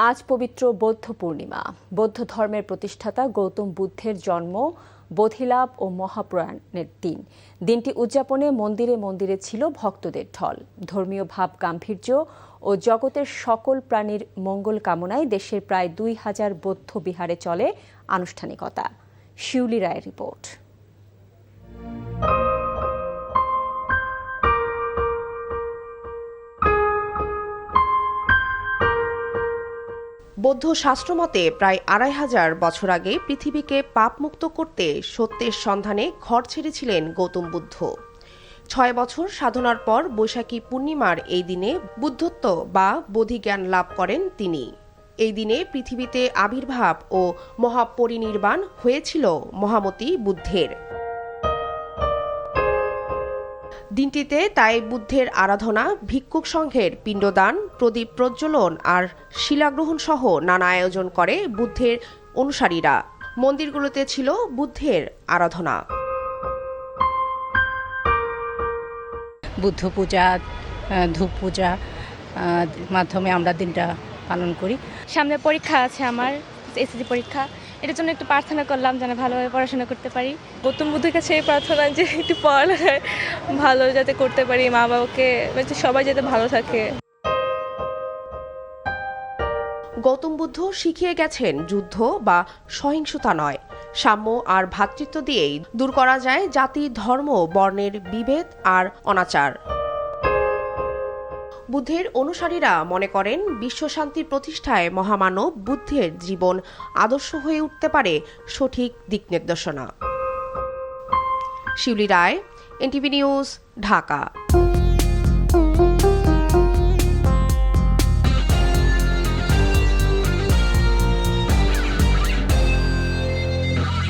আজ পবিত্র বৌদ্ধ পূর্ণিমা। বৌদ্ধ ধর্মের প্রতিষ্ঠাতা গৌতম বুদ্ধের জন্ম, বোধিলাভ ও মহাপ্রয়াণের দিন। দিনটি উদযাপনে মন্দিরে মন্দিরে ছিল ভক্তদের ঢল। ধর্মীয় ভাব গাম্ভীর্য ও জগতের সকল প্রাণীর মঙ্গল কামনায় দেশের প্রায় ২,০০০ বৌদ্ধ বিহারে চলে আনুষ্ঠানিকতা। শিউলি রায়ের রিপোর্ট। বৌদ্ধ শাস্ত্রমতে প্রায় ২,৫০০ বছর আগে পৃথিবীকে পাপমুক্ত করতে সত্যের সন্ধানে ঘর ছেড়েছিলেন গৌতম বুদ্ধ। ৬ বছর সাধনার পর বৈশাখী পূর্ণিমার এই দিনে বুদ্ধত্ব বা বোধিজ্ঞান লাভ করেন তিনি। এই দিনে পৃথিবীতে আবির্ভাব ও মহাপরিনির্বাণ হয়েছিল মহামতি বুদ্ধের। দিনটিতে তাই বুদ্ধের আরাধনা, ভিক্ষুক সংঘের পিণ্ডদান, প্রদীপ প্রজ্বলন আর শিলাগ্রহণ সহ নানা আয়োজন করে বুদ্ধের অনুসারীরা। মন্দিরগুলোতে ছিল বুদ্ধের আরাধনা। বুদ্ধ পূজা, ধূপ পূজা মাধ্যমে আমরা দিনটা পালন করি। সামনে পরীক্ষা আছে আমার, এসএসসি পরীক্ষা। এটার জন্য একটু প্রার্থনা করলাম যেন ভালোভাবে পড়াশোনা করতে পারি। গৌতম বুদ্ধের কাছে এই প্রার্থনা যে একটু পড়ালেখায় ভালো যাতে করতে পারি, মা বাবাকে সবাই যাতে ভালো থাকে। গৌতম বুদ্ধ শিখিয়ে গেছেন যুদ্ধ বা সহিংসতা নয়, সাম্য আর ভ্রাতৃত্ব দিয়েই দূর করা যায় জাতি, ধর্ম, বর্ণের বিভেদ আর অনাচার। বুদ্ধের অনুসারীরা মনে করেন বিশ্বশান্তি প্রতিষ্ঠায় মহামানব বুদ্ধের জীবন আদর্শ হয়ে উঠতে পারে সঠিক দিক নির্দেশনা। শিউলি রায়, এনটিভি নিউজ, ঢাকা।